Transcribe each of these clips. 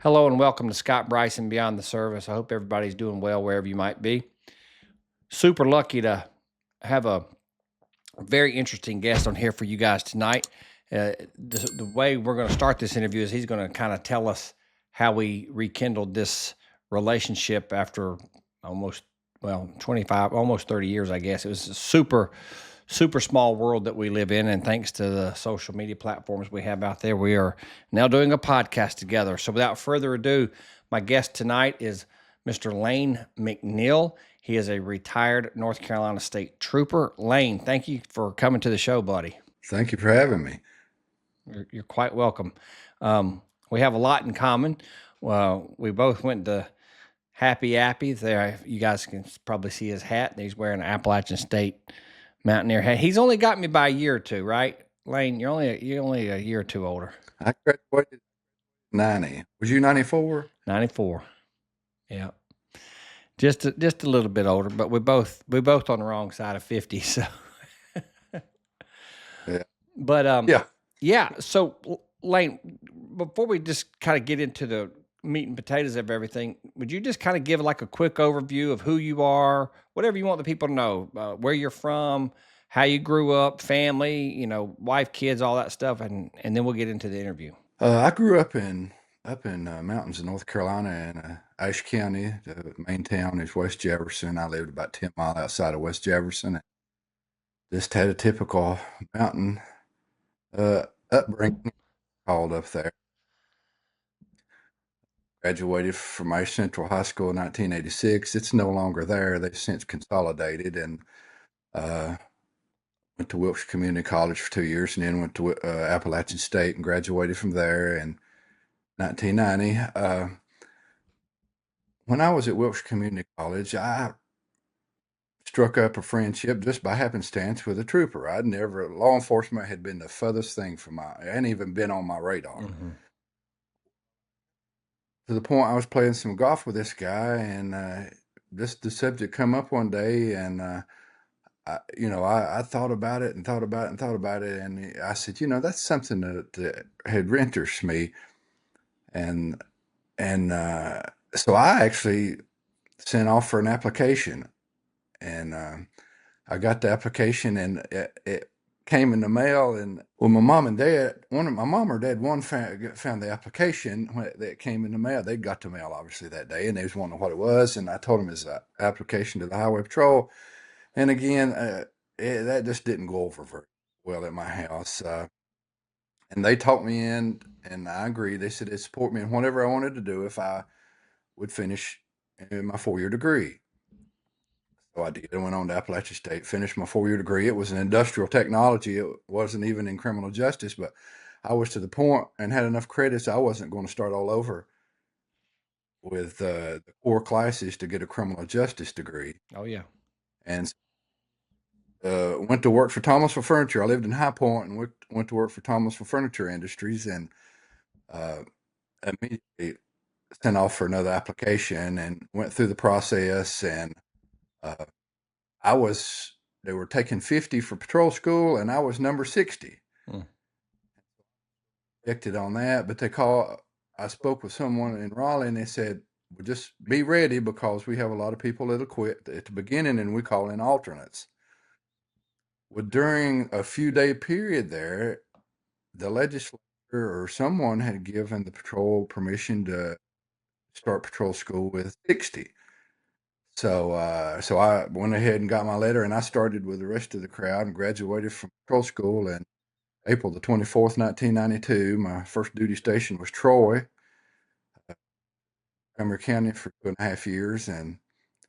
Hello and welcome to Scott Bryson Beyond the Service. I hope everybody's doing well wherever you might be. Super lucky to have a very interesting guest on here for you guys tonight. The way we're going to start this interview is he's going to kind of tell us how we rekindled this relationship after almost, 25, almost 30 years, I guess. It was a super small world that we live in. And thanks to the social media platforms we have out there, we are now doing a podcast together. So without further ado, my guest tonight is Mr. Lane McNeil. He is a retired North Carolina State Trooper. Lane, thank you for coming to the show, buddy. Thank you for having me. You're quite welcome. We have a lot in common. Well, we both went to Happy Appies. There, you guys can probably see his hat. He's wearing an Appalachian State Mountaineer hat. He's only got me by a year or two, right, Lane? You're only a year or two older. I graduated 90. Was you 94? 94. Yeah, just a little bit older, but we both on the wrong side of 50. So, Yeah. but Yeah. yeah. So, Lane, before we just kind of get into the meat and potatoes of everything, would you just kind of give like a quick overview of who you are, whatever you want the people to know, where you're from, how you grew up, family, wife, kids, all that stuff, and then we'll get into the interview. I grew up in mountains in North Carolina in Ashe County. The main town is West Jefferson. I lived about 10 miles outside of West Jefferson. Just had a typical mountain upbringing called up there. Graduated from Ashe Central High School in 1986. It's no longer there. They've since consolidated and went to Wilkes Community College for 2 years and then went to Appalachian State and graduated from there in 1990. When I was at Wilkes Community College, I struck up a friendship just by happenstance with a trooper. Law enforcement had been the furthest thing from it hadn't even been on my radar. Mm-hmm. To the point I was playing some golf with this guy, and just the subject come up one day, and I thought about it and thought about it and thought about it, and I said, that's something that had interests me, and so I actually sent off for an application, and I got the application, and it came in the mail, and my mom or dad, one found the application when it came in the mail. They got the mail obviously that day, and they was wondering what it was, and I told them it's an application to the Highway Patrol, and again, that just didn't go over very well at my house. And they talked me in, and I agreed. They said they'd support me in whatever I wanted to do if I would finish my 4-year degree. So I did. I went on to Appalachian State, finished my 4-year degree. It was in industrial technology. It wasn't even in criminal justice, but I was to the point and had enough credits. I wasn't going to start all over with the core classes to get a criminal justice degree. Oh, yeah. And went to work for Thomasville Furniture. I lived in High Point and went to work for Thomasville Furniture Industries, and immediately sent off for another application and went through the process. And they were taking 50 for patrol school, and I was number 60. Rejected on that, but I spoke with someone in Raleigh, and they said, well, just be ready because we have a lot of people that'll quit at the beginning, and we call in alternates. Well, during a few day period there, the legislature or someone had given the patrol permission to start patrol school with 60. So I went ahead and got my letter, and I started with the rest of the crowd and graduated from patrol school in April the 24th, 1992. My first duty station was Troy, Montgomery County, for 2.5 years, and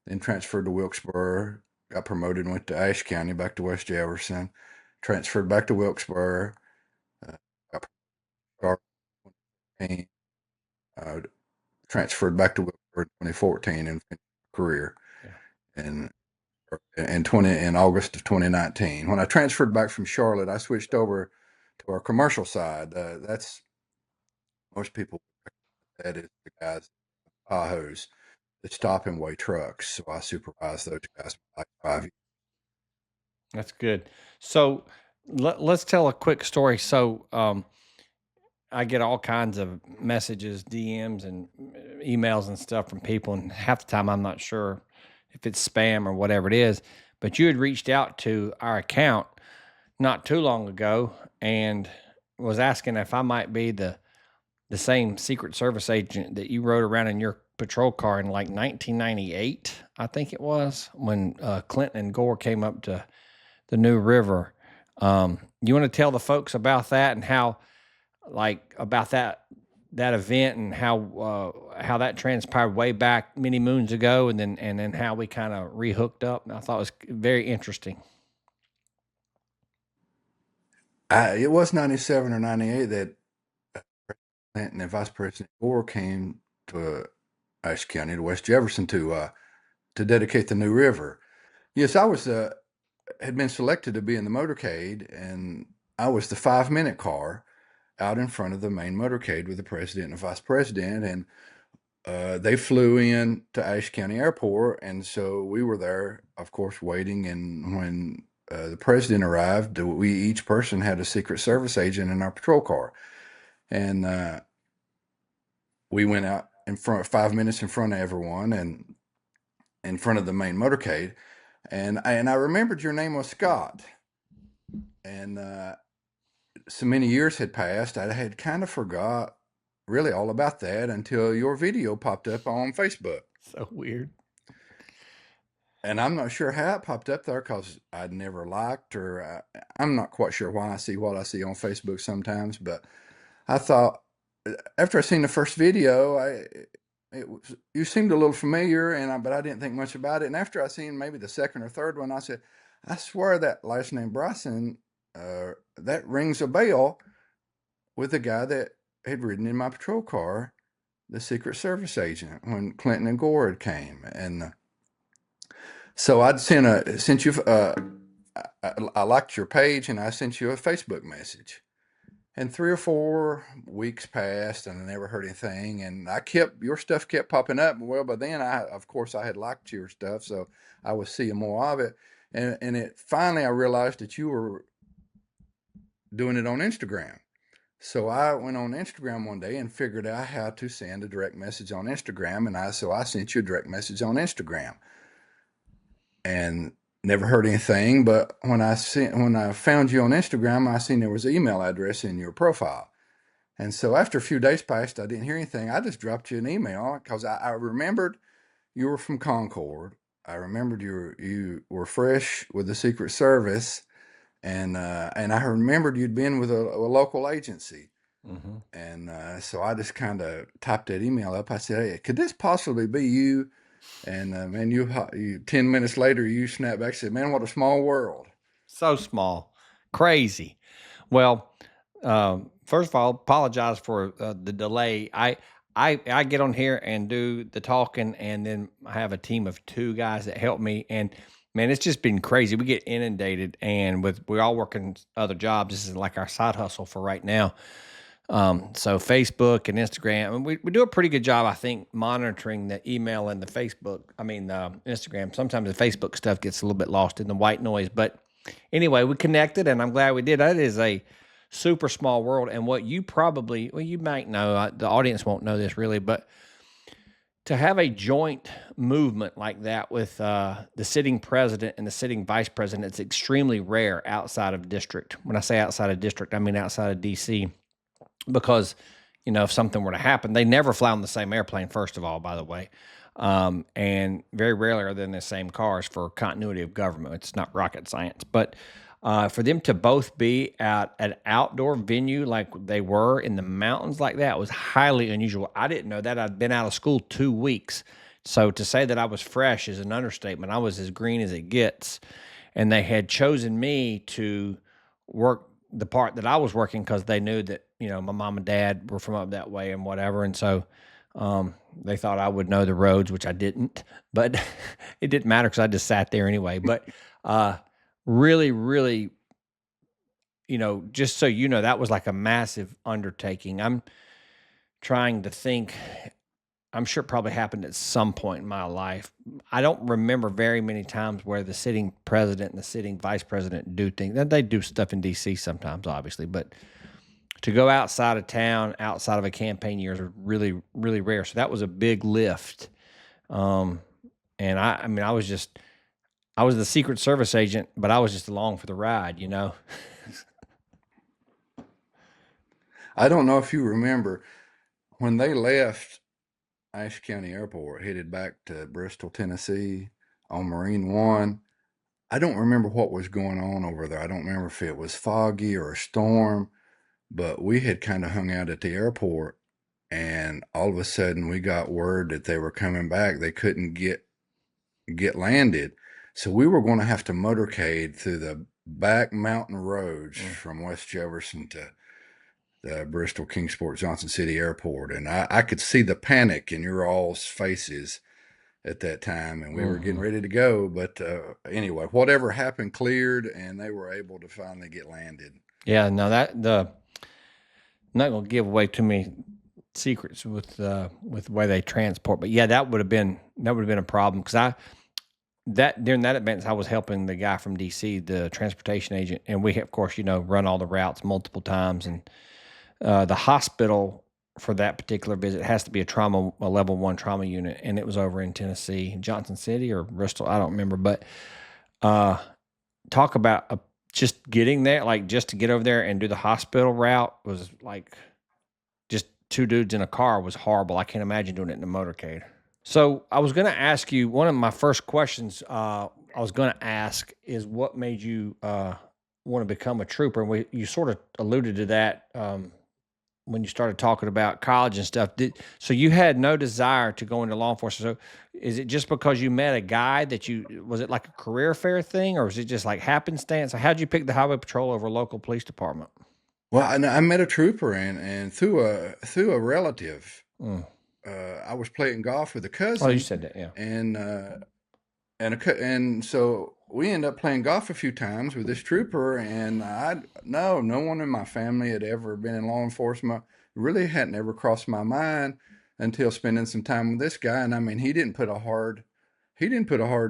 then transferred to Wilkesboro. Got promoted and went to Ashe County, back to West Jefferson. Transferred back to Wilkesboro. Got promoted, transferred back to Wilkesboro in 2014 and finished my career. Yeah. In August of 2019. When I transferred back from Charlotte, I switched over to our commercial side. That's most people. That is the guys, Tahoes, that stop and weigh trucks. So I supervise those guys for like 5 years. That's good. So let's tell a quick story. So I get all kinds of messages, DMs, and emails and stuff from people, and half the time I'm not sure if it's spam or whatever it is. But you had reached out to our account not too long ago and was asking if I might be the same Secret Service agent that you rode around in your patrol car in like 1998, I think it was, when Clinton and Gore came up to the New River. You want to tell the folks about that and how, like, about that event and how that transpired way back many moons ago, and then how we kind of rehooked up. And I thought it was very interesting. It was 97 or 98 that Clinton and Vice President Gore came to Ashe County, to West Jefferson, to dedicate the New River. Yes, I was had been selected to be in the motorcade, and I was the 5-minute car out in front of the main motorcade with the president and the vice president, and they flew in to Ashe County Airport, and so we were there, of course, waiting. And when the president arrived, we each person had a Secret Service agent in our patrol car, and we went out in front, 5 minutes in front of everyone, and in front of the main motorcade. And I remembered your name was Scott, and so many years had passed, I had kind of forgot really all about that until your video popped up on Facebook. So weird. And I'm not sure how it popped up there because I'd never liked, or I'm not quite sure why I see what I see on Facebook sometimes. But I thought, after I seen the first video, you seemed a little familiar, but I didn't think much about it. And after I seen maybe the second or third one, I said, I swear that last name Bryson, that rings a bell with the guy that had ridden in my patrol car, the Secret Service agent, when Clinton and Gore had came. And so I'd sent you, I liked your page, and I sent you a Facebook message. And 3 or 4 weeks passed, and I never heard anything. And your stuff kept popping up. Well, by then, of course, I had liked your stuff, so I was seeing more of it. And finally, I realized that you were doing it on Instagram. So I went on Instagram one day and figured out how to send a direct message on Instagram, and so I sent you a direct message on Instagram, and never heard anything. But when I found you on Instagram, I seen there was an email address in your profile, and so after a few days passed, I didn't hear anything. I just dropped you an email because I remembered you were from Concord. I remembered you were fresh with the Secret Service. And I remembered you'd been with a local agency. Mm-hmm. And so I just kind of typed that email up. I said, hey, could this possibly be you? And man, you 10 minutes later, you snapped back and said, man, what a small world. So small, crazy. Well, first of all, apologize for the delay. I get on here and do the talking, and then I have a team of 2 guys that help me. And man, it's just been crazy. We get inundated, and we're all working other jobs. This is like our side hustle for right now. So Facebook and Instagram, and we do a pretty good job, I think, monitoring the email and the Facebook. I mean, Instagram. Sometimes the Facebook stuff gets a little bit lost in the white noise, but anyway, we connected, and I'm glad we did. That is a super small world, and what you you might know, the audience won't know this really, but to have a joint movement like that with the sitting president and the sitting vice president, it's extremely rare outside of district. When I say outside of district, I mean outside of DC, because, if something were to happen, they never fly on the same airplane, first of all, by the way. And very rarely are they in the same cars for continuity of government. It's not rocket science. But for them to both be at an outdoor venue like they were in the mountains like that was highly unusual. I didn't know that. I'd been out of school 2 weeks. So to say that I was fresh is an understatement. I was as green as it gets. And they had chosen me to work the part that I was working because they knew that, my mom and dad were from up that way and whatever. And so they thought I would know the roads, which I didn't. But it didn't matter because I just sat there anyway. But really, really, just so you know, that was like a massive undertaking. I'm trying to think. I'm sure it probably happened at some point in my life. I don't remember very many times where the sitting president and the sitting vice president do things. They do stuff in DC sometimes, obviously, but to go outside of town, outside of a campaign year, is really, really rare. So that was a big lift. Um, and I mean, I was the Secret Service agent, but I was just along for the ride, you know. I don't know if you remember when they left Ashe County Airport, headed back to Bristol, Tennessee on Marine One. I don't remember what was going on over there. I don't remember if it was foggy or a storm, but we had kind of hung out at the airport, and all of a sudden we got word that they were coming back. They couldn't get landed, so we were going to have to motorcade through the back mountain roads from West Jefferson to the Bristol Kingsport Johnson City Airport, and I could see the panic in your all's faces at that time, and we were getting ready to go. But anyway, whatever happened cleared, and they were able to finally get landed. Yeah, no, I'm not gonna give away too many secrets with the way they transport, but yeah, that would have been a problem because during that event I was helping the guy from DC, the transportation agent, and we of course run all the routes multiple times, and the hospital for that particular visit has to be a level 1 trauma unit, and it was over in Tennessee, Johnson City or Bristol, I don't remember, but talk about just getting there, like just to get over there and do the hospital route was like just two dudes in a car was horrible. I can't imagine doing it in a motorcade. So I was going to ask you, one of my first questions I was going to ask is what made you want to become a trooper? And you sort of alluded to that when you started talking about college and stuff. So you had no desire to go into law enforcement. So is it just because you met a guy was it like a career fair thing, or was it just like happenstance? How'd you pick the highway patrol over local police department? Well, I met a trooper, and through a relative. Mm. I was playing golf with a Oh, you cousin, said that, yeah. and and so we ended up playing golf a few times with this trooper. And no one in my family had ever been in law enforcement. Really hadn't ever crossed my mind until spending some time with this guy. And I mean, he didn't put a hard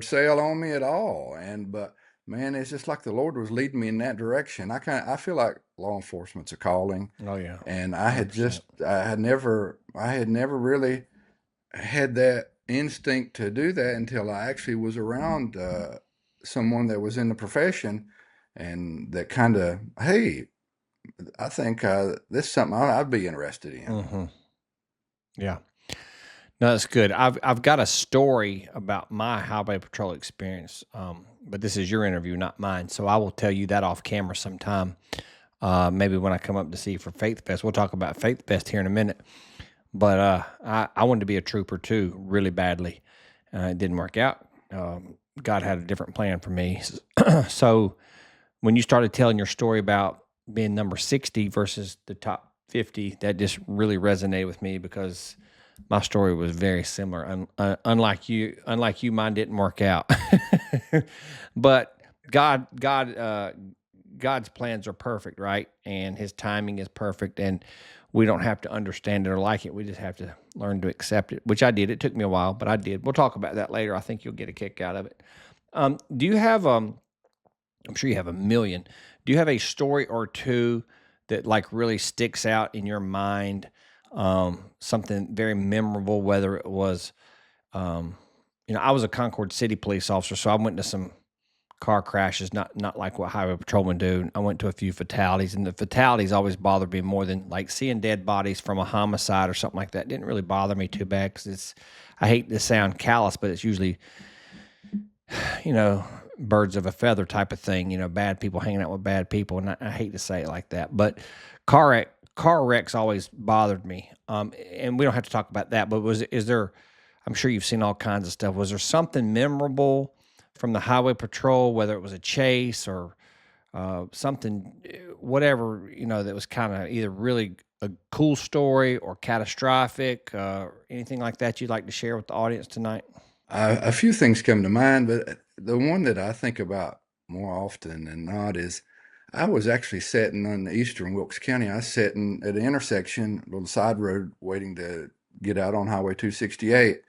sale on me at all. But man, it's just like the Lord was leading me in that direction. I feel like law enforcement's a calling. Oh yeah, And 100%. I had never really had that instinct to do that until I actually was around someone that was in the profession, and that kind of, hey, I think this is something I'd be interested in. Mm-hmm. Yeah. No, that's good. I've got a story about my highway patrol experience, but this is your interview, not mine. So I will tell you that off camera sometime. Maybe when I come up to see you for FaithFest, we'll talk about FaithFest here in a minute. But I wanted to be a trooper too, really badly. It didn't work out. God had a different plan for me. So when you started telling your story about being number 60 versus the top 50, that just really resonated with me because my story was very similar. Unlike you, mine didn't work out. But God's plans are perfect, right? And His timing is perfect, and we don't have to understand it or like it. We just have to learn to accept it, which I did. It took me a while, but I did. We'll talk about that later. I think you'll get a kick out of it. Do you have I'm sure you have a million. Do you have a story or two that like really sticks out in your mind? Something very memorable, whether it was, I was a Concord City police officer, so I went to some car crashes, not like what highway patrolmen do. I went to a few fatalities, and the fatalities always bothered me more than like seeing dead bodies from a homicide or something like that. It didn't really bother me too bad because I hate to sound callous, but it's usually, birds of a feather type of thing, bad people hanging out with bad people. And I hate to say it like that, but car wrecks always bothered me. And we don't have to talk about that, but I'm sure you've seen all kinds of stuff. Was there something memorable from the highway patrol, whether it was a chase or something, whatever, that was kind of either really a cool story or catastrophic, anything like that you'd like to share with the audience tonight? A few things come to mind, but the one that I think about more often than not is I was actually sitting on the eastern Wilkes County. I was sitting at an intersection, a little side road, waiting to get out on Highway 268.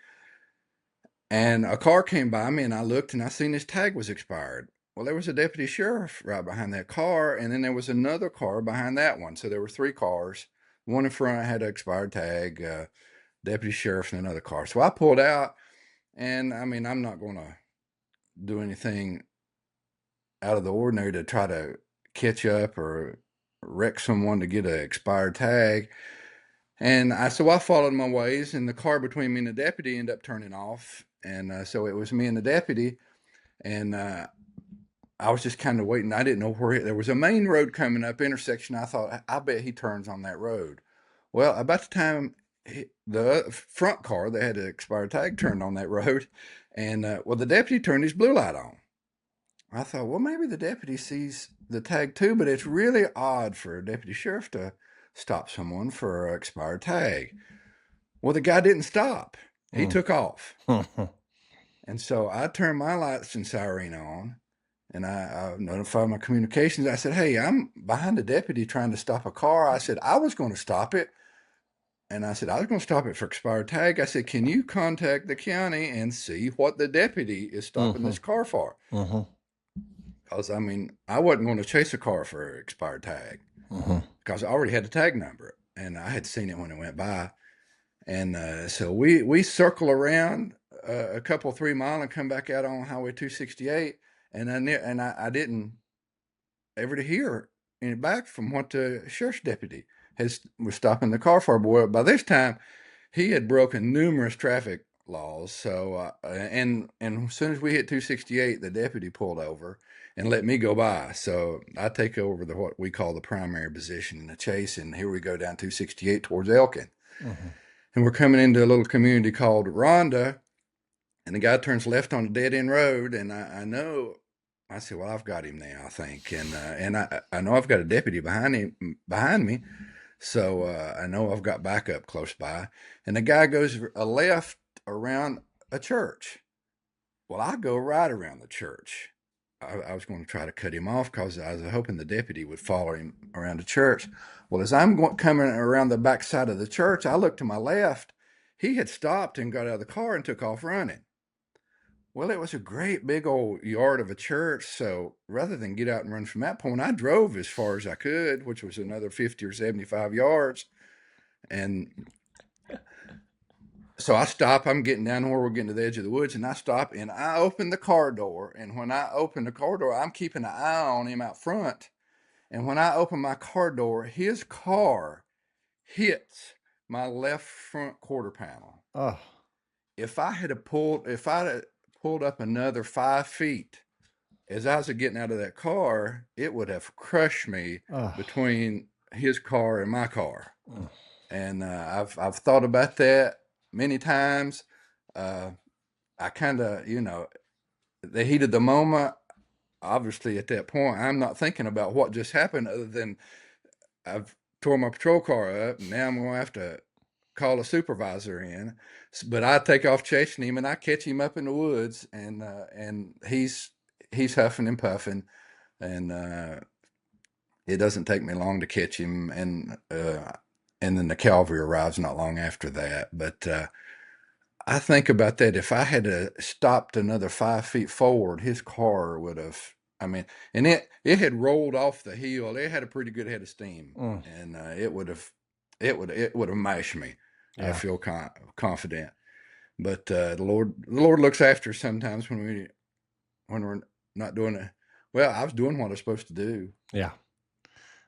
And a car came by me, and I looked, and I seen his tag was expired. Well, there was a deputy sheriff right behind that car, and then there was another car behind that one. So there were three cars. One in front had an expired tag, deputy sheriff, and another car. So I pulled out, and I mean, I'm not going to do anything out of the ordinary to try to catch up or wreck someone to get an expired tag. And so I followed my ways, and the car between me and the deputy ended up turning off. And so it was me and the deputy, and I was just kind of waiting. I didn't know where there was a main road coming up intersection. I thought, I bet he turns on that road. Well, about the time the front car that had an expired tag turned on that road, and well, the deputy turned his blue light on. I thought, well, maybe the deputy sees the tag too, but it's really odd for a deputy sheriff to stop someone for an expired tag. Well, the guy didn't stop. He took off. And so I turned my lights and siren on, and I notified my communications. I said, hey, I'm behind the deputy trying to stop a car. I said, I was going to stop it. And I said, I was going to stop it for expired tag. I said, can you contact the county and see what the deputy is stopping this car for? Because, I mean, I wasn't going to chase a car for an expired tag because I already had the tag number, and I had seen it when it went by. And so we circle around a couple 3 mile and come back out on Highway 268, and I didn't ever to hear any back from what the sheriff's deputy was stopping the car for. Boy, by this time he had broken numerous traffic laws. So and as soon as we hit 268, the deputy pulled over and let me go by. So I take over what we call the primary position in the chase, and here we go down 268 towards Elkin. And we're coming into a little community called Rhonda, and the guy turns left on a dead end road, and I know, I said, well, I've got him now, I think, and I know I've got a deputy behind me, so I know I've got backup close by, and the guy goes a left around a church. Well, I go right around the church. I was going to try to cut him off because I was hoping the deputy would follow him around the church. Well, as I'm coming around the back side of the church, I look to my left. He had stopped and got out of the car and took off running. Well, it was a great big old yard of a church, so rather than get out and run from that point, I drove as far as I could, which was another 50 or 75 yards. And so I stop. I'm getting down where we're getting to the edge of the woods, and I stop and I open the car door. And when I open the car door, I'm keeping an eye on him out front. And when I open my car door, his car hits my left front quarter panel. Oh. If I had pulled up another 5 feet as I was getting out of that car, it would have crushed me between his car and my car. And I've thought about that many times. I kind of, the heat of the moment, obviously at that point, I'm not thinking about what just happened other than I've tore my patrol car up, and now I'm going to have to call a supervisor in. But I take off chasing him, and I catch him up in the woods, and he's huffing and puffing, and it doesn't take me long to catch him, and then the cavalry arrives not long after that. But I think about that. If I had stopped another 5 feet forward, his car would have. I mean, and it had rolled off the hill. It had a pretty good head of steam, and it would have mashed me. Yeah. I feel confident. But the Lord looks after us sometimes when we're not doing it. Well, I was doing what I was supposed to do. Yeah.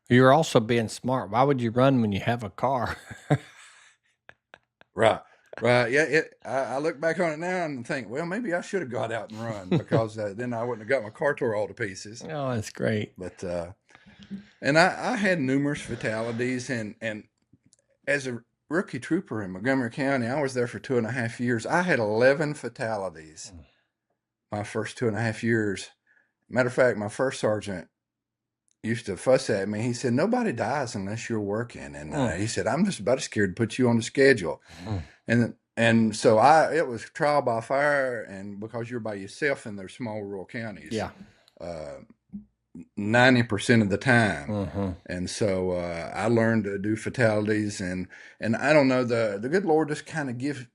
You're also being smart. Why would you run when you have a car? Right. Yeah. I look back on it now and think, well, maybe I should have got out and run because then I wouldn't have got my car tore all to pieces. Oh, that's great. But and I had numerous fatalities, and as a rookie trooper in Montgomery County, I was there for 2.5 years. I had 11 fatalities my first 2.5 years. Matter of fact, my first sergeant used to fuss at me. He said, nobody dies unless you're working. And he said, I'm just about scared to put you on the schedule. And so it was trial by fire, and because you're by yourself in those small rural counties. Yeah. 90% of the time. And so I learned to do fatalities, and I don't know, the good Lord just kind of gives,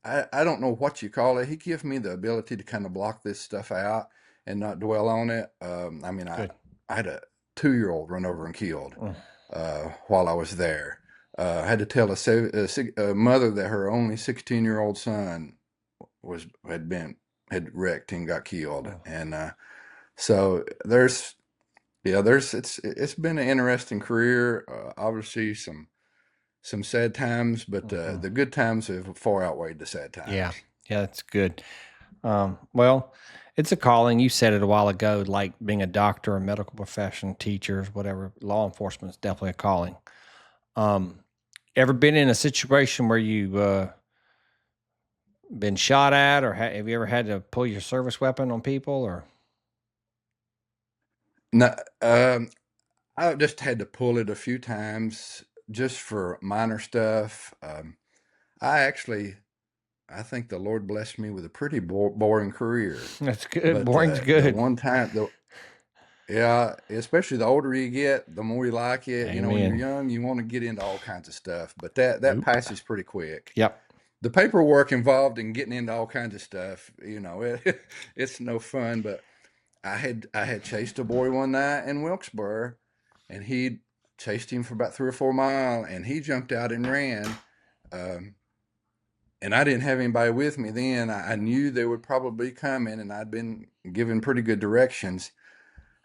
I don't know what you call it. He gives me the ability to kind of block this stuff out and not dwell on it. I mean, Good. I had a 2-year-old run over and killed Mm. while I was there. I had to tell a mother that her only 16-year-old son had wrecked and got killed, Mm. and so it's been an interesting career. Obviously, some sad times, but Mm-hmm. the good times have far outweighed the sad Yeah. times. Yeah, that's good. Well, it's a calling. You said it a while ago, like being a doctor, a medical profession, teachers, whatever. Law enforcement is definitely a calling. Um, ever been in a situation where you been shot at, or have you ever had to pull your service weapon on people? Or No, I just had to pull it a few times just for minor stuff. I actually, I think the Lord blessed me with a pretty boring career. that's good. But Boring's the good. one time, yeah, especially the older you get, the more you like it. You know, when you're Amen. young, you want to get into all kinds of stuff, but that Nope. passes pretty quick. Yep. The paperwork involved in getting into all kinds of stuff, it's no fun. But I had chased a boy one night in Wilkesboro, and he chased him for about 3 or 4 miles, and he jumped out and ran. Um, and I didn't have anybody with me then. I knew they would probably be coming, and I'd been given pretty good directions.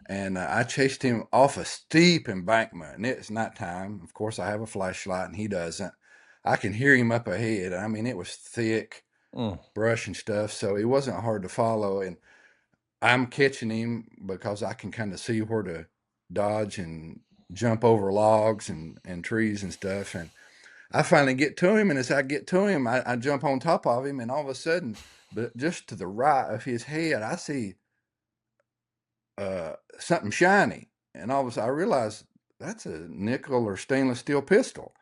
And I chased him off a steep embankment, and it's nighttime. Of course, I have a flashlight, and he doesn't. I can hear him up ahead. I mean, it was thick Mm. brush and stuff, so it wasn't hard to follow. And I'm catching him because I can kind of see where to dodge and jump over logs and trees and stuff. And I finally get to him, and as I get to him, I jump on top of him, and all of a sudden, but just to the right of his head, I see something shiny, and all of a sudden I realize that's a nickel or stainless steel pistol.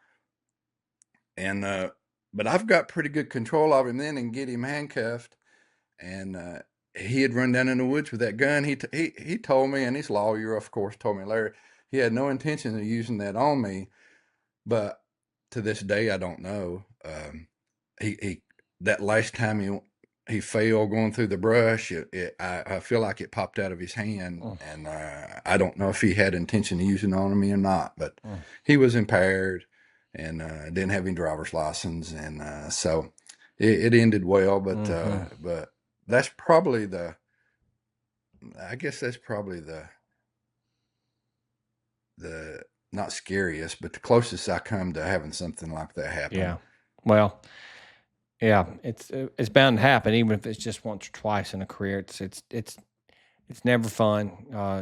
And but I've got pretty good control of him then and get him handcuffed. And he had run down in the woods with that gun. He told me, and his lawyer, of course, told me, Larry, he had no intention of using that on me. But to this day, I don't know. He that last time he fell going through the brush, I feel like it popped out of his hand, Mm. and I don't know if he had intention of using it on me or not. But Mm. he was impaired and didn't have any driver's license, and so it ended well. But Mm-hmm. but that's probably I guess that's probably the not scariest, but the closest I come to having something like that happen. Yeah. Well, yeah, it's bound to happen, even if it's just once or twice in a career. It's never fun.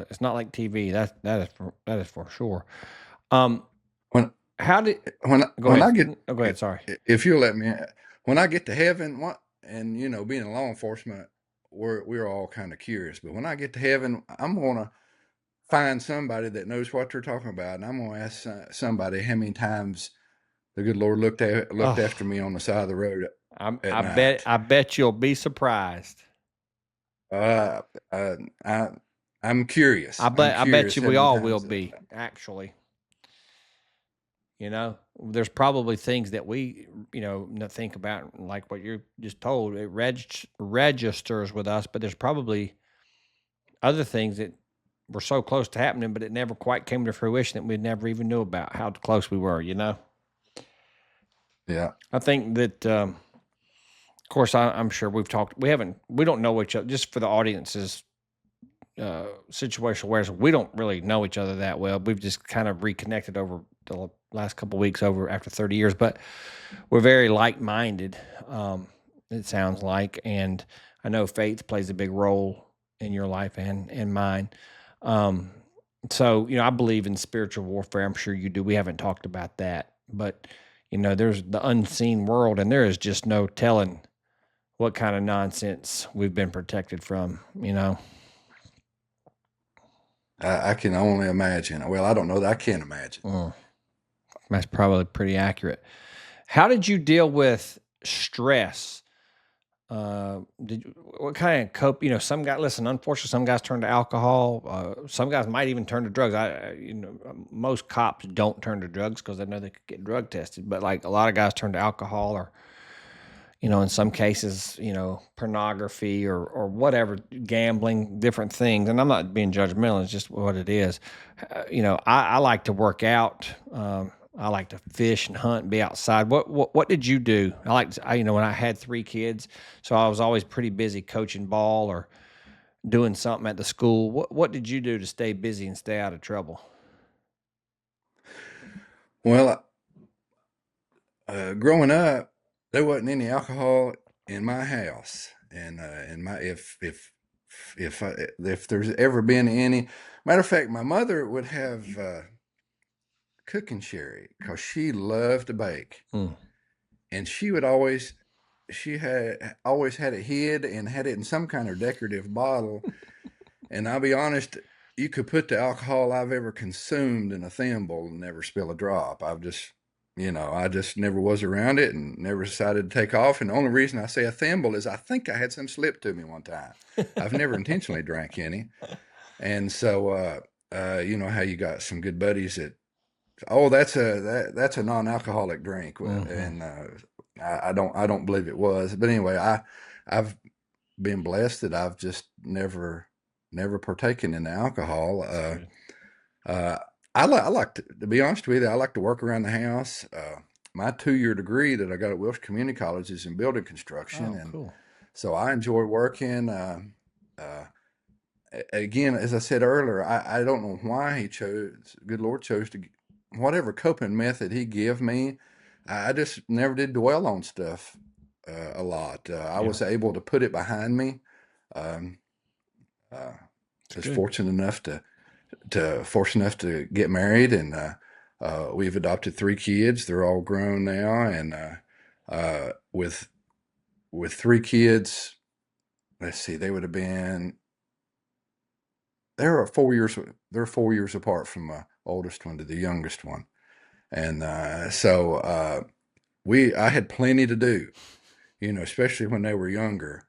It's not like TV. That is for sure. Um, When how did when go when ahead? I get Oh, go ahead. Sorry. if you'll let me, when I get to heaven, what and being in law enforcement, we're all kind of curious. But when I get to heaven, I'm gonna find somebody that knows what they're talking about, and I'm gonna ask somebody how many times the good Lord looked Oh, after me on the side of the road at I bet night. you'll be surprised. Uh, uh, I I'm curious. I'm I bet curious you how we many all will times. be. Actually, there's probably things that we not think about, like what you just told. It registers with us, but there's probably other things that were so close to happening, but it never quite came to fruition that we never even knew about how close we were. Yeah, I think that, of course, I'm sure we don't know each other. Just for the audience's situational awareness, we don't really know each other that well. We've just kind of reconnected over the last couple of weeks, over after 30 years, but we're very like-minded. It sounds like, and I know faith plays a big role in your life and mine. Um, so I believe in spiritual warfare. I'm sure you do. We haven't talked about that, but there's the unseen world, and there is just no telling what kind of nonsense we've been protected from. I can only imagine. Well, I don't know that I can imagine. Mm, that's probably pretty accurate. How did you deal with stress? What kind of cope? Some guys listen. Unfortunately, some guys turn to alcohol. Some guys might even turn to drugs. Most cops don't turn to drugs because they know they could get drug tested. But like a lot of guys turn to alcohol, or in some cases, pornography or whatever, gambling, different things. And I'm not being judgmental; it's just what it is. I like to work out. I like to fish and hunt and be outside. What did you do? When I had 3 kids, so I was always pretty busy coaching ball or doing something at the school. What did you do to stay busy and stay out of trouble? Well, growing up, there wasn't any alcohol in my house, and in my if there's ever been any, matter of fact, my mother would have cooking sherry because she loved to bake, Mm. and she had always had it hid and had it in some kind of decorative bottle. And I'll be honest, you could put the alcohol I've ever consumed in a thimble and never spill a drop. I just never was around it and never decided to take off. And the only reason I say a thimble is I think I had some slip to me one time. I've never intentionally drank any. And so, you know how you got some good buddies that, oh, that's a non-alcoholic drink. Hmm. And I don't believe it was. But anyway, I've been blessed that I've just never partaken in the alcohol. That's good. Uh, I like to be honest with you, I like to work around the house. My 2-year degree that I got at Wilson Community College is in building construction, Oh, and cool. so I enjoy working. Uh, Again, as I said earlier, I don't know why good Lord chose to, whatever coping method He gave me. I just never did dwell on stuff a lot. I Yeah, was able to put it behind me. Um, uh, it's was good. fortunate enough to get married, and we've adopted 3 kids. They're all grown now, and with 3 kids, let's see, they would have been they're 4 years they're 4 years apart from my oldest one to the youngest one, and so I had plenty to do, especially when they were younger,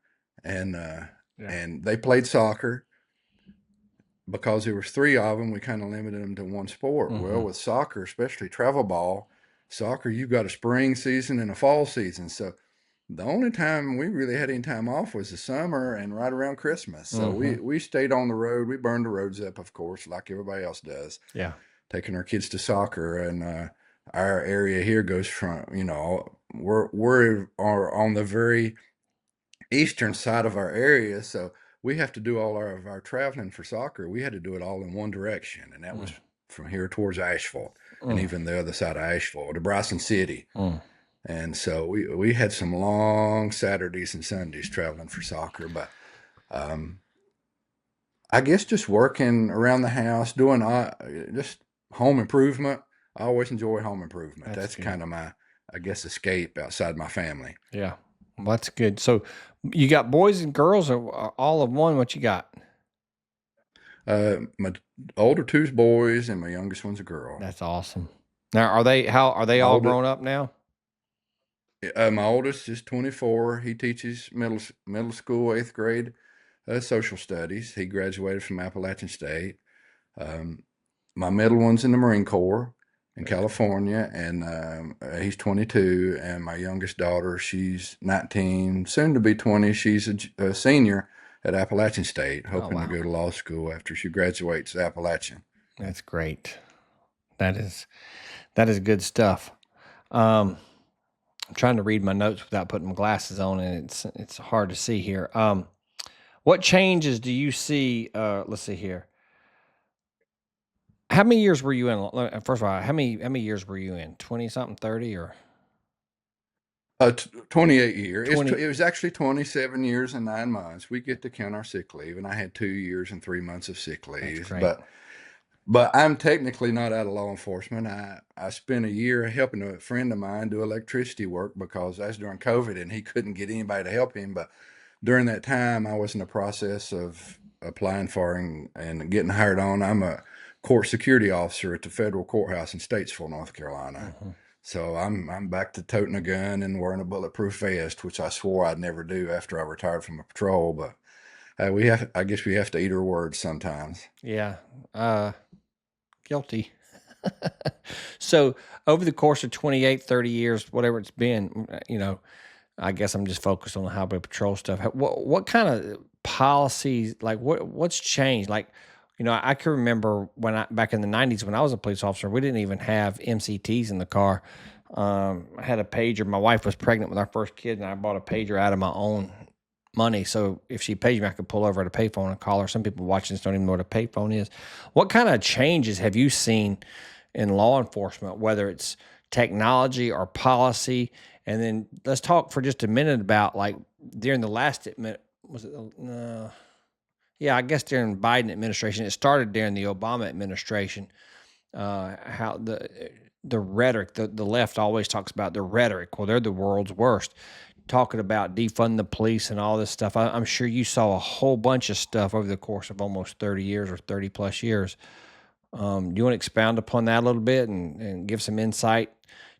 and Yeah. they played soccer. Because there was 3 of them, we kind of limited them to one sport. Well, Hmm. with soccer, especially travel ball, soccer, you've got a spring season and a fall season. So the only time we really had any time off was the summer and right around Christmas. So Hmm. we stayed on the road. We burned the roads up, of course, like everybody else does, Yeah. taking our kids to soccer. And our area here goes from, we're on the very eastern side of our area, so we have to do all of our traveling for soccer. We had to do it all in one direction, and that was Mm. from here towards Asheville, and Mm. even the other side of Asheville to Bryson City. Mm. And so we had some long Saturdays and Sundays traveling for soccer. But um, I guess just working around the house, doing just home improvement. I always enjoy home improvement. That's That's good. kind of my, I guess, escape outside my family. Yeah. Well, that's good. So you got boys and girls or all of one? What you got? My older two's boys, and my youngest one's a girl. That's awesome. Now, are they My all oldest, grown up now? my oldest is 24. He teaches middle school, 8th grade, social studies. He graduated from Appalachian State. Um, my middle one's in the Marine Corps in Very cool. California, and he's 22. And my youngest daughter, she's 19, soon to be 20. She's a senior at Appalachian State, Oh, hoping to wow. go to law school after she graduates Appalachian. That's great. That is that is good stuff. Um, I'm trying to read my notes without putting my glasses on, and it's hard to see here. What changes do you see? Let's see here. How many years were you in? First of all, how many years were you in? 20 something, 30 or 28 year. 20? It was actually 27 years and 9 months. We get to count our sick leave, and I had 2 years and 3 months of sick That's leave. great. But I'm technically not out of law enforcement. I spent a year helping a friend of mine do electricity work because that's during COVID, and he couldn't get anybody to help him. But during that time, I was in the process of applying for and getting hired on. I'm a court security officer at the federal courthouse in Statesville, North Carolina. Hmm. So I'm back to toting a gun and wearing a bulletproof vest, which I swore I'd never do after I retired from a patrol. But I guess we have to eat our words sometimes. Yeah. Guilty. So over the course of 28, 30 years, whatever it's been, I guess I'm just focused on the highway patrol stuff. What kind of policies, like what's changed? Like, I can remember back in the '90s when I was a police officer, we didn't even have MCTs in the car. I had a pager. My wife was pregnant with our first kid, and I bought a pager out of my own money. So if she paged me, I could pull over at a payphone and call her. Some people watching this don't even know what a payphone is. What kind of changes have you seen in law enforcement, whether it's technology or policy? And then let's talk for just a minute about, like, during the last was it? Yeah, I guess during Biden administration. It started during the Obama administration. How the rhetoric, the left always talks about the rhetoric. Well, they're the world's worst, talking about defund the police and all this stuff. I'm sure you saw a whole bunch of stuff over the course of almost 30 years or 30 plus years. Do you want to expound upon that a little bit and give some insight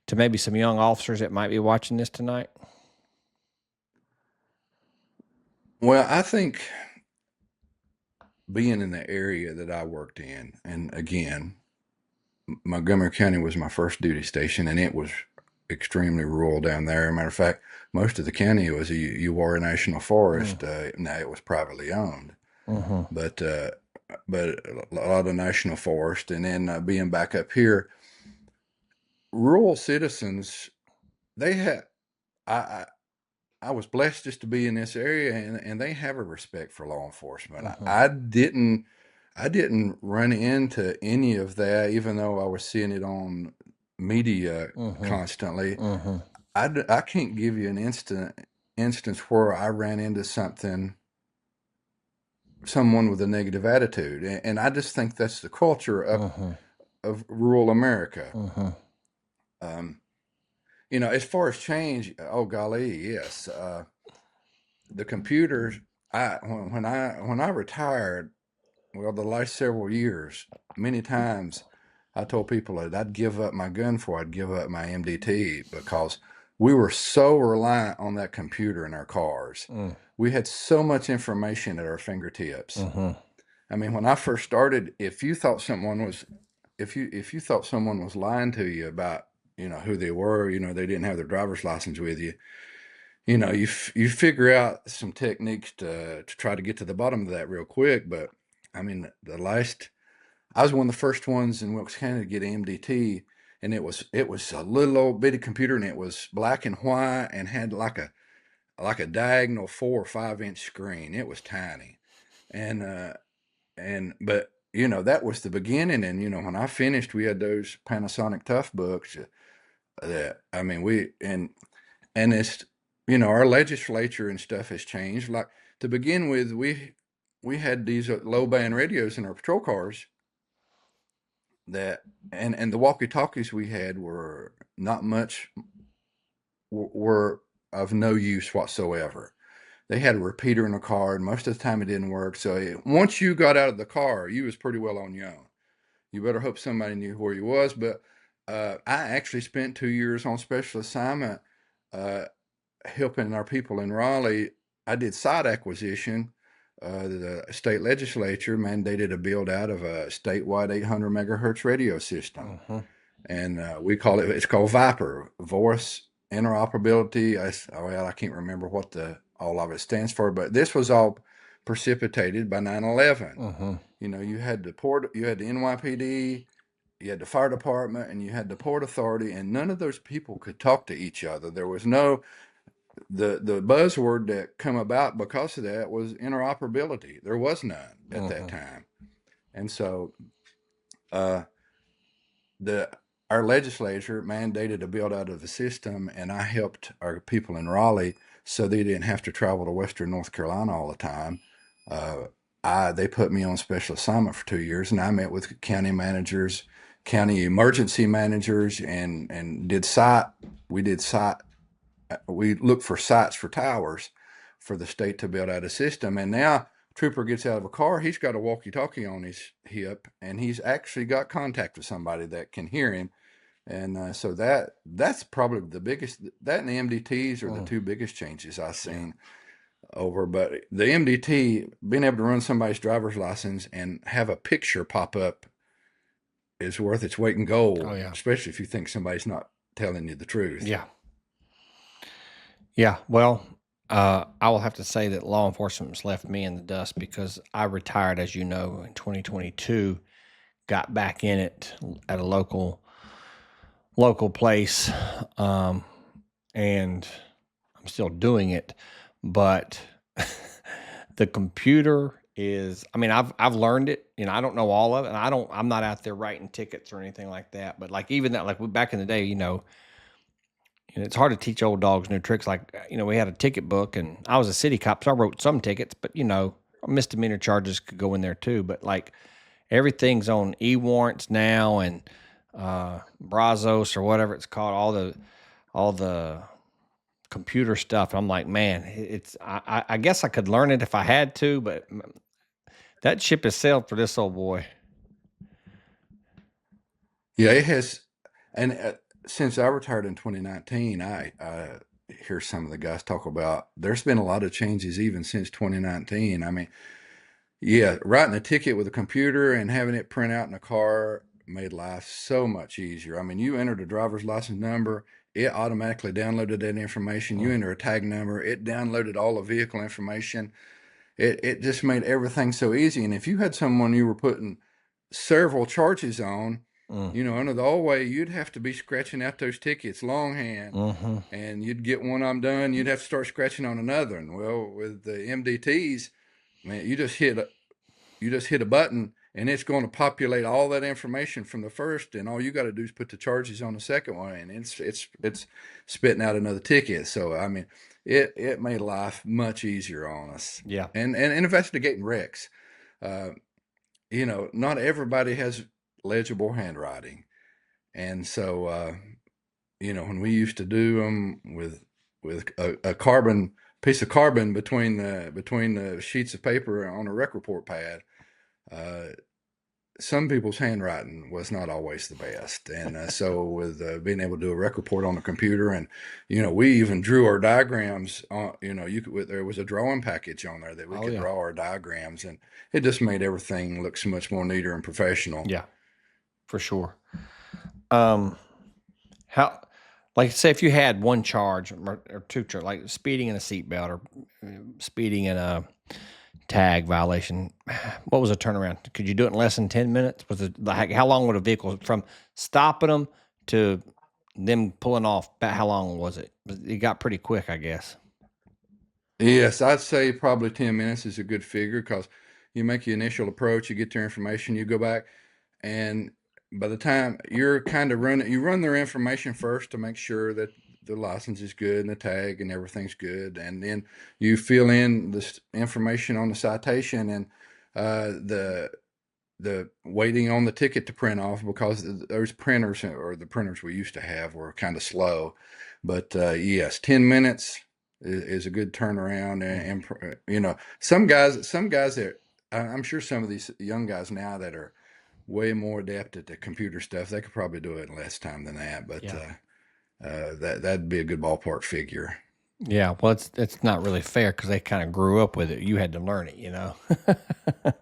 to maybe some young officers that might be watching this tonight? Well, I think being in the area that I worked in, and again, Montgomery County was my first duty station, and it was extremely rural down there. Matter of fact, most of the county was a UR National Forest. Now it was privately owned, Mm-hmm. but a lot of national forest. And then being back up here, rural citizens, they had. I I was blessed just to be in this area, and they have a respect for law enforcement. Mm-hmm. I didn't run into any of that, even though I was seeing it on media constantly. Mm-hmm. I can't give you an instance where I ran into someone with a negative attitude, and I just think that's the culture of rural America. Mm-hmm. Um, as far as change, oh golly, yes. The computers. When I retired, well, the last several years, many times I told people that I'd give up my gun before I'd give up my MDT, because we were so reliant on that computer in our cars. We had so much information at our fingertips. I mean, when I first started, if you thought someone was lying to you about who they were, they didn't have their driver's license with you, you figure out some techniques to try to get to the bottom of that real quick. But I mean, I was one of the first ones in Wilkes County to get MDT, and it was a little old bitty computer, and it was black and white and had like a diagonal 4 or 5 inch screen. It was tiny, but that was the beginning. And when I finished, we had those Panasonic Tough books. That I mean, and it's our legislature and stuff has changed. Like, to begin with, we had these low band radios in our patrol cars, that and the walkie talkies we had were not much, were of no use whatsoever. They had a repeater in the car, and most of the time it didn't work. So once you got out of the car, you was pretty well on your own. You better hope somebody knew where you was. But I actually spent 2 years on special assignment, helping our people in Raleigh. I did site acquisition. The state legislature mandated a build out of a statewide 800 megahertz radio system, and it's called Viper, Voice Interoperability. I can't remember what all of it stands for, but this was all precipitated by 9/11. You had the NYPD, you had the fire department, and you had the Port Authority, and none of those people could talk to each other. There was no the buzzword that come about because of that was interoperability. There was none at that time, and so our legislature mandated a build out of the system, and I helped our people in Raleigh so they didn't have to travel to Western North Carolina all the time. They put me on special assignment for 2 years, and I met with county managers, county emergency managers, and did site. We looked for sites for towers for the state to build out a system. And now trooper gets out of a car, he's got a walkie-talkie on his hip, and he's actually got contact with somebody that can hear him. And so that's probably the biggest. That and the MDTs are the two biggest changes I've seen over. But the MDT, being able to run somebody's driver's license and have a picture pop up, is worth its weight in gold. Oh, yeah. Especially if you think somebody's not telling you the truth. Yeah. Yeah, well, I will have to say that law enforcement's left me in the dust because I retired, as you know, in 2022. Got back in it at a local place, um, and I'm still doing it, but the computer is. I mean, I've learned it. I don't know all of it, and I'm not out there writing tickets or anything like that. But like even that, like back in the day, and it's hard to teach old dogs new tricks. Like, we had a ticket book, and I was a city cop, so I wrote some tickets, but, misdemeanor charges could go in there too. But like everything's on e-warrants now and Brazos or whatever it's called, all the computer stuff. I'm like, man, I guess I could learn it if I had to, but that ship has sailed for this old boy. Yeah, it has. And since I retired in 2019, I hear some of the guys talk about there's been a lot of changes even since 2019. I mean, yeah, writing a ticket with a computer and having it print out in a car made life so much easier. I mean, you entered a driver's license number, it automatically downloaded that information. You Mm, enter a tag number, it downloaded all the vehicle information. It just made everything so easy. And if you had someone you were putting several charges on, mm, under the old way, you'd have to be scratching out those tickets longhand, mm-hmm. and you'd get one of them done. You'd have to start scratching on another. And well, with the MDTs, man, you just hit a button, and it's going to populate all that information from the first, and all you got to do is put the charges on the second one, and it's spitting out another ticket. So I mean, it made life much easier on us, Yeah. and investigating wrecks. Uh, not everybody has legible handwriting, and so when we used to do them with a carbon piece of carbon between the sheets of paper on a rec report pad. Uh, some people's handwriting was not always the best, and so with being able to do a rec report on the computer, and we even drew our diagrams on. There was a drawing package on there that we Oh could yeah. draw our diagrams, and it just made everything look so much more neater and professional. Yeah, for sure. Um, how, like, say if you had one charge or two charge, like speeding in a seatbelt or speeding in a tag violation, what was the turnaround? Could you do it in less than 10 minutes? Was it like how long would a vehicle from stopping them to them pulling off? About how long was it? It got pretty quick, I guess. Yes, I'd say probably 10 minutes is a good figure because you make your initial approach, you get their information, you go back, and by the time you're kind of running, you run their information first to make sure that the license is good and the tag and everything's good, and then you fill in this information on the citation and the waiting on the ticket to print off because those printers or the printers we used to have were kind of slow. But yes, 10 minutes is a good turnaround. Mm. And some guys that I'm sure some of these young guys now that are way more adept at the computer stuff, they could probably do it in less time than that. But Yeah. that'd be a good ballpark figure. Yeah. Well, it's not really fair because they kind of grew up with it. You had to learn it.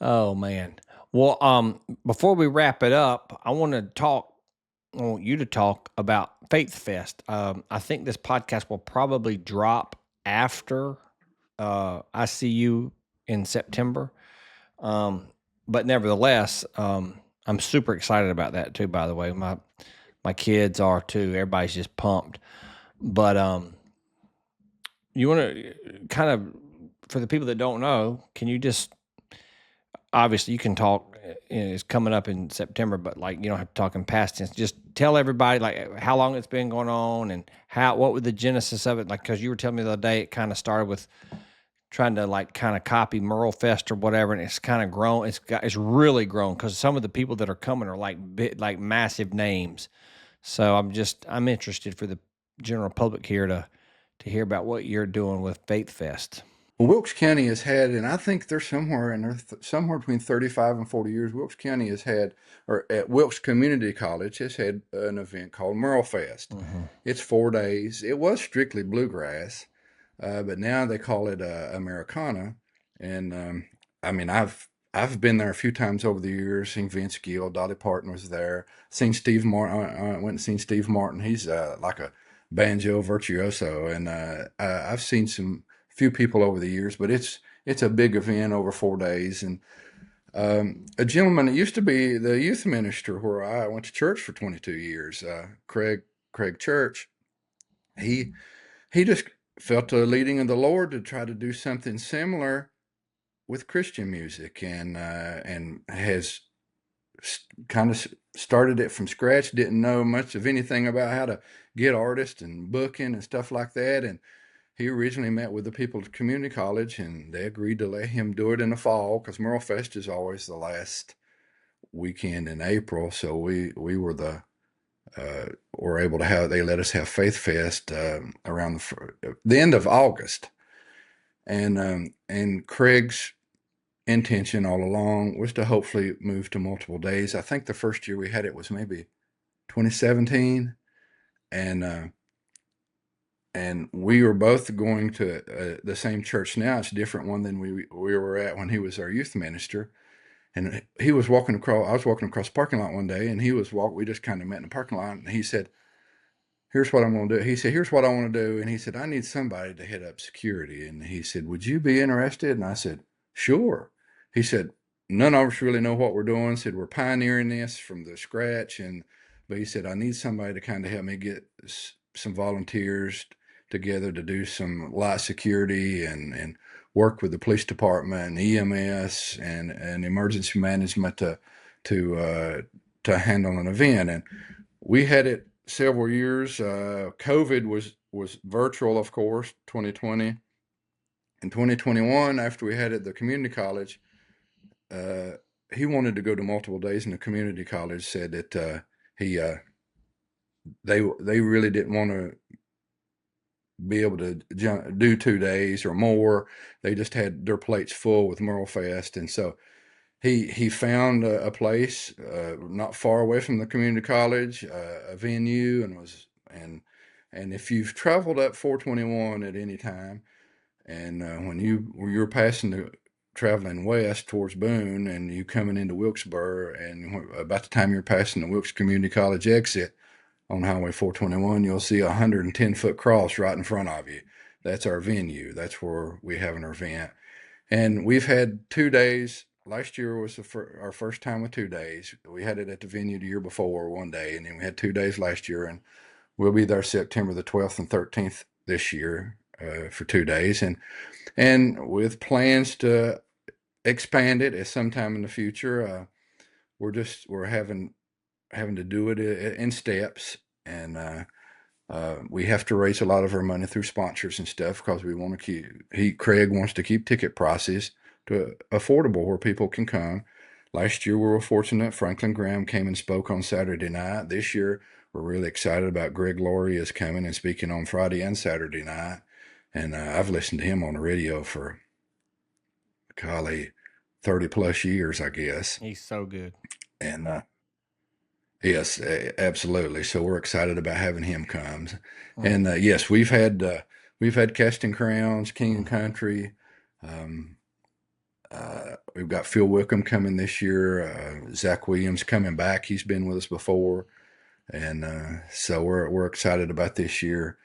Oh man. Well, before we wrap it up, I want you to talk about Faith Fest. I think this podcast will probably drop after I see you in September. Um, but nevertheless, I'm super excited about that too. By the way, my kids are too. Everybody's just pumped. But you want to kind of, for the people that don't know, can you just obviously you can talk, it's coming up in September, but like you don't have to talk in past tense. Just tell everybody like how long it's been going on and what was the genesis of it. Like because you were telling me the other day, it kind of started with trying to like kind of copy Merle Fest or whatever, and it's kind of grown. It's really grown because some of the people that are coming are like like massive names. So I'm interested for the general public here to hear about what you're doing with Faith Fest. Well, Wilkes County has had, and I think they're somewhere between 35 and 40 years. Wilkes County has had, or at Wilkes Community College, has had an event called Merle Fest. Mm-hmm. It's 4 days. It was strictly bluegrass, but now they call it Americana. And I mean, I've been there a few times over the years. Seen Vince Gill, Dolly Parton was there. Seen Steve Martin. I went and seen Steve Martin. He's like banjo virtuoso, and I've seen some few people over the years, but it's a big event over 4 days. And a gentleman that used to be the youth minister where I went to church for 22 years, Craig Church, he he just felt the leading of the Lord to try to do something similar with Christian music, and has kind of started it from scratch. Didn't know much of anything about how to get artists and booking and stuff like that. And he originally met with the people at community college, and they agreed to let him do it in the fall because Merle Fest is always the last weekend in April. So we were able to have, they let us have Faith Fest around the end of August. And Craig's intention all along was to hopefully move to multiple days. I think the first year we had it was maybe 2017, and we were both going to the same church now. It's a different one than we were at when he was our youth minister. And he was walking across. I was walking across the parking lot one day, and he was walking. We just kind of met in the parking lot, and he said, "Here's what I'm going to do." He said, "Here's what I want to do," and he said, "I need somebody to head up security." And he said, "Would you be interested?" And I said, "Sure." He said, "None of us really know what we're doing." Said, "We're pioneering this from the scratch," but he said, "I need somebody to kind of help me get some volunteers together to do some light security and work with the police department and EMS and emergency management to handle an event." And we had it several years. COVID was virtual, of course, 2020. In 2021, after we had it at the community college, uh, he wanted to go to multiple days, and the community college said that he they really didn't want to be able to do 2 days or more. They just had their plates full with Merle Fest, and so he found a place not far away from the community college, a venue, and if you've traveled up 421 at any time, and when you're passing the traveling west towards Boone, and you coming into Wilkesboro, and about the time you're passing the Wilkes Community College exit on Highway 421, you'll see a 110-foot cross right in front of you. That's our venue. That's where we have an event. And we've had 2 days. Last year was our first time with 2 days. We had it at the venue the year before, one day, and then we had 2 days last year. And we'll be there September the 12th and 13th this year for 2 days, and with plans to expand it at some time in the future. We're having to do it in steps, and we have to raise a lot of our money through sponsors and stuff because we want to Craig wants to keep ticket prices to affordable where people can come. Last year we were fortunate. Franklin Graham came and spoke on Saturday night. This year we're really excited about Greg Laurie is coming and speaking on Friday and Saturday night. And I've listened to him on the radio for, golly, 30 plus years, I guess. He's so good. And yes, absolutely. So we're excited about having him come. And yes, we've had Casting Crowns, King and Country. Um, we've got Phil Wickham coming this year. Zach Williams coming back. He's been with us before, and so we're excited about this year.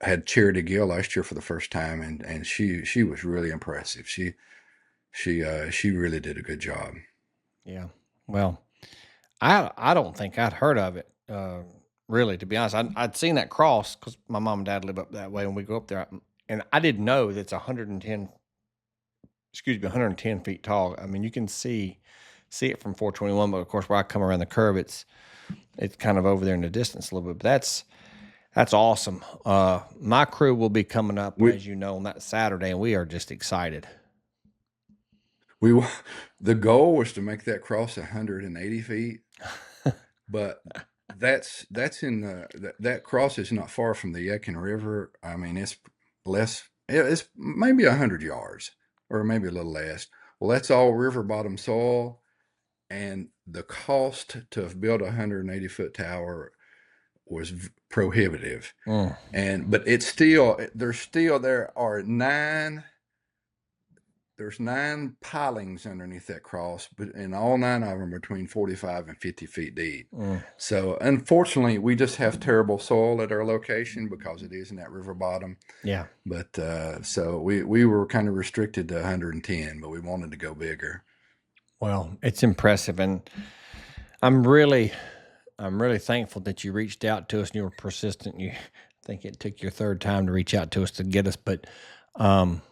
Had Charity Gill last year for the first time, and she was really impressive. She really did a good job. Yeah. Well, I don't think I'd heard of it. Really, to be honest, I'd seen that cross because my mom and dad live up that way, and we go up there, and I didn't know that it's 110 feet tall. I mean, you can see it from 421, but of course, where I come around the curve, it's kind of over there in the distance a little bit. But that's awesome. My crew will be coming up, We as you know, on that Saturday, and we are just excited. we the goal was to make that cross 180 feet, but that's in that cross is not far from the Yadkin River. I mean, it's less. It's maybe 100 yards, or maybe a little less. Well, that's all river bottom soil, and the cost to build a 180-foot tower was prohibitive. But it's still there are 9 there's 9 pilings underneath that cross, and all 9 of them are between 45 and 50 feet deep. Mm. So unfortunately, we just have terrible soil at our location because it is in that river bottom. Yeah. But so we were kind of restricted to 110, but we wanted to go bigger. Well, it's impressive, and I'm really thankful that you reached out to us and you were persistent. I think it took your third time to reach out to us to get us, but um,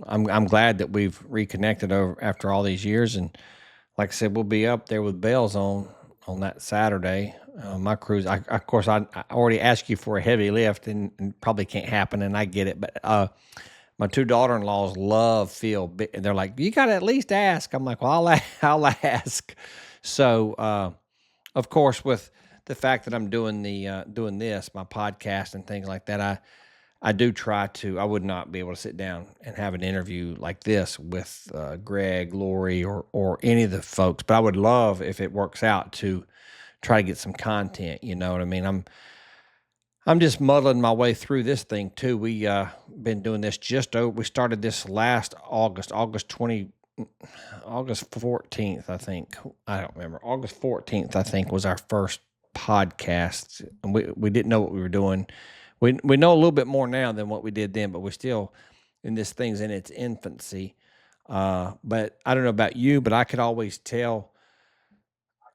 I'm glad that we've reconnected over after all these years. And like I said, we'll be up there with bells on that Saturday. My cruise, of course, I already asked you for a heavy lift, and probably can't happen, and I get it. But my 2 daughter-in-laws love Phil. They're like, you got to at least ask. I'm like, well, I'll ask. So, of course, with the fact that I'm doing doing this, my podcast and things like that, I do try to. I would not be able to sit down and have an interview like this with Greg, Lori, or any of the folks. But I would love, if it works out, to try to get some content. You know what I mean? I'm just muddling my way through this thing too. We been doing this we started this last August 14th, I think. I don't remember. August 14th, I think, was our first podcast. And we didn't know what we were doing. We know a little bit more now than what we did then, but we're still in this thing's in its infancy. But I don't know about you, but I could always tell.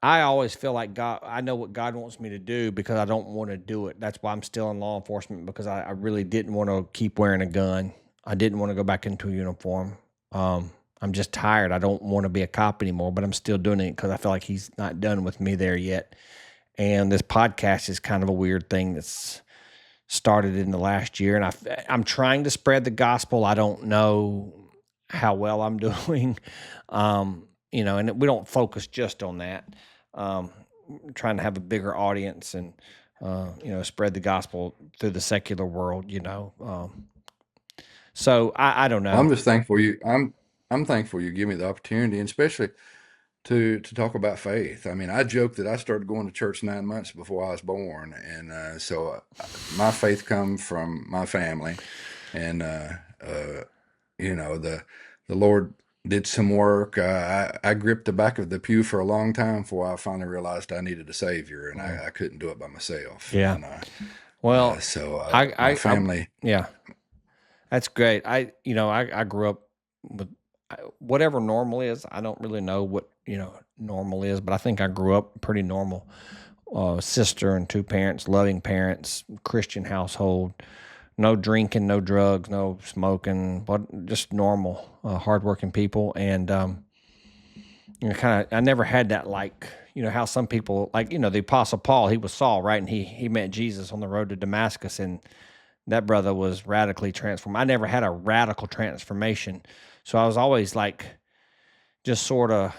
I always feel like God, I know what God wants me to do because I don't want to do it. That's why I'm still in law enforcement, because I really didn't want to keep wearing a gun. I didn't want to go back into a uniform. I'm just tired. I don't want to be a cop anymore, but I'm still doing it because I feel like he's not done with me there yet. And this podcast is kind of a weird thing that's started in the last year. And I'm trying to spread the gospel. I don't know how well I'm doing. And we don't focus just on that. Um, Trying to have a bigger audience and, spread the gospel through the secular world, So I don't Well, know. I'm just thankful you. I'm thankful you give me the opportunity, and especially to talk about faith. I mean, I joke that I started going to church 9 months before I was born, and so my faith comes from my family, and the Lord did some work. I gripped the back of the pew for a long time before I finally realized I needed a savior, and Mm. I couldn't do it by myself. Yeah. And Well, my I family. yeah, that's great. I grew up with whatever normal is. I don't really know what, normal is, but I think I grew up pretty normal. Sister and 2 parents, loving parents, Christian household, no drinking, no drugs, no smoking, but just normal, hardworking people. And, I never had that, like, how some people, like, the Apostle Paul, he was Saul, right? And he met Jesus on the road to Damascus, and that brother was radically transformed. I never had a radical transformation. So I was always like, just sort of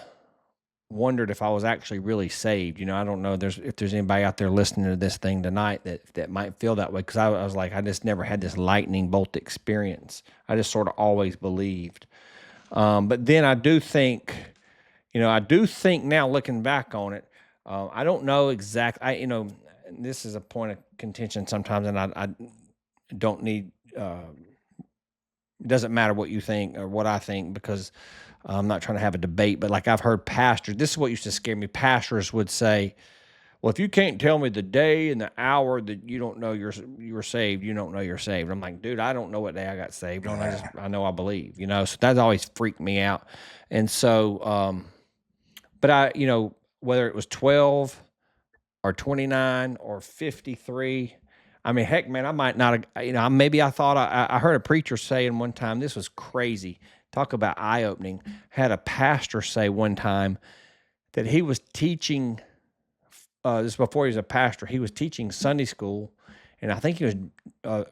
wondered if I was actually really saved. I don't know if there's anybody out there listening to this thing tonight that might feel that way. Cause I was like, I just never had this lightning bolt experience. I just sort of always believed. But then I do think now, looking back on it, I don't know this is a point of contention sometimes, and I don't need, it doesn't matter what you think or what I think, because I'm not trying to have a debate, but like I've heard pastors, this is what used to scare me. Pastors would say, well, if you can't tell me the day and the hour that you don't know you're saved, you don't know you're saved. I'm like, dude, I don't know what day I got saved on. I know I believe, so that always freaked me out. And so, but whether it was 12 or 29 or 53, I mean, heck, man, I might not have, maybe I thought I heard a preacher saying one time, this was crazy. Talk about eye opening. Had a pastor say one time that he was teaching, this is before he was a pastor, he was teaching Sunday school. And I think he was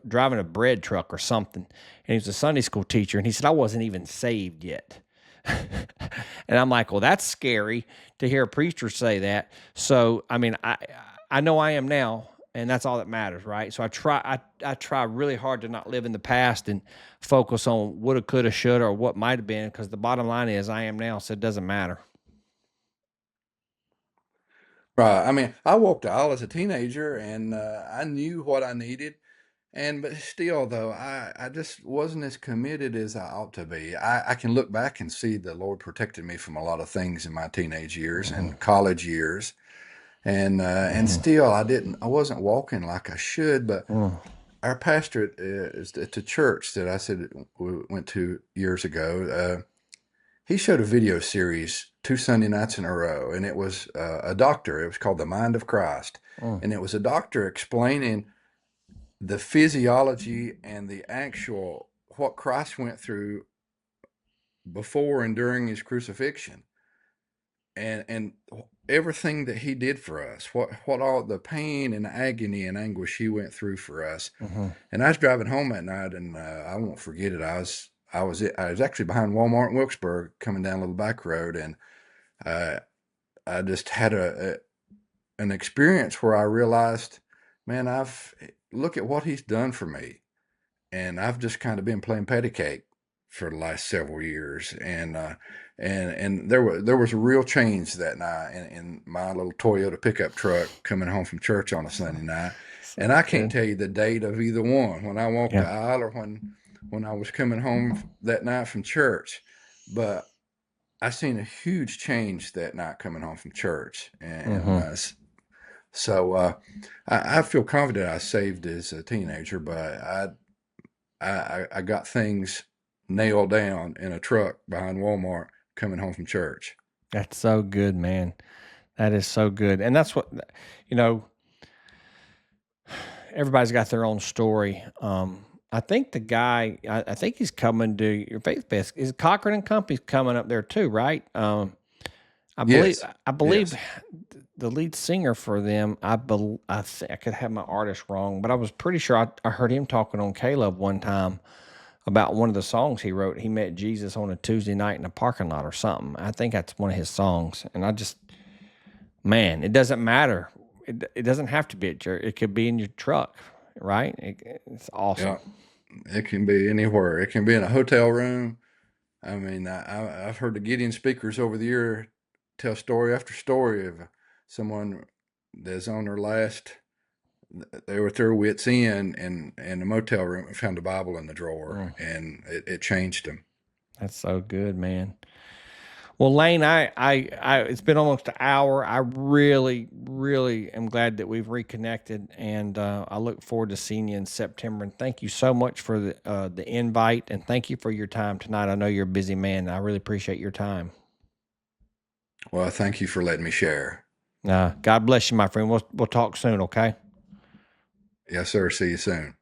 driving a bread truck or something. And he was a Sunday school teacher. And he said, I wasn't even saved yet. And I'm like, well, that's scary to hear a preacher say that. So, I mean, I know I am now, and that's all that matters, right? So I try really hard to not live in the past and focus on woulda, coulda, shoulda, or what might have been, because the bottom line is I am now, so it doesn't matter. Right. I mean, I walked the aisle as a teenager, and I knew what I needed, But still, though, I just wasn't as committed as I ought to be. I can look back and see the Lord protected me from a lot of things in my teenage years Mm-hmm. and college years, and Mm-hmm. still I wasn't walking like I should. But Mm. our pastor at the church that I said we went to years ago, he showed a video series 2 Sunday nights in a row, and it was a doctor. It was called The Mind of Christ, Mm. and it was a doctor explaining the physiology and the actual what Christ went through before and during his crucifixion, and everything that he did for us, what all the pain and agony and anguish he went through for us. Mm-hmm. And I was driving home that night, and I won't forget it. I was actually behind Walmart in Wilkesburg, coming down a little back road, and uh, I just had an experience where I realized, man, I've look at what he's done for me, and I've just kind of been playing patty cake for the last several years, and there was a real change that night in my little Toyota pickup truck coming home from church on a Sunday night, So and I can't good. tell you the date of either one, when I walked the Yeah. aisle or when I was coming home that night from church, but I seen a huge change that night coming home from church, and Mm-hmm. so I feel confident I saved as a teenager, but I got things nailed down in a truck behind Walmart coming home from church. That's so good, man. That is so good. And that's what, you know, everybody's got their own story. I think the guy, I think he's coming to your Faith Fest. Is Cochran and Company's coming up there too, right? I believe, Yes, I believe yes. the lead singer for them. I could have my artist wrong, but I was pretty sure I heard him talking on Caleb one time about one of the songs he wrote. He met Jesus on a Tuesday night in a parking lot or something. I think that's one of his songs, and I just, man, it doesn't matter. It doesn't have to be at your. It could be in your truck, right? It's Yeah, awesome. it can be anywhere. It can be in a hotel room. I mean, I've heard the Gideon speakers over the year tell story after story of someone that's on their last. They were at their wits' end in a motel room and found a Bible in the drawer, Mm, and it changed them. that's so good, man. Well, Lane, it's been almost an hour. I really, really am glad that we've reconnected, and I look forward to seeing you in September. And thank you so much for the invite, and thank you for your time tonight. I know you're a busy man. I really appreciate your time. Well, thank you for letting me share. God bless you, my friend. We'll talk soon. Okay. Yes, sir. See you soon.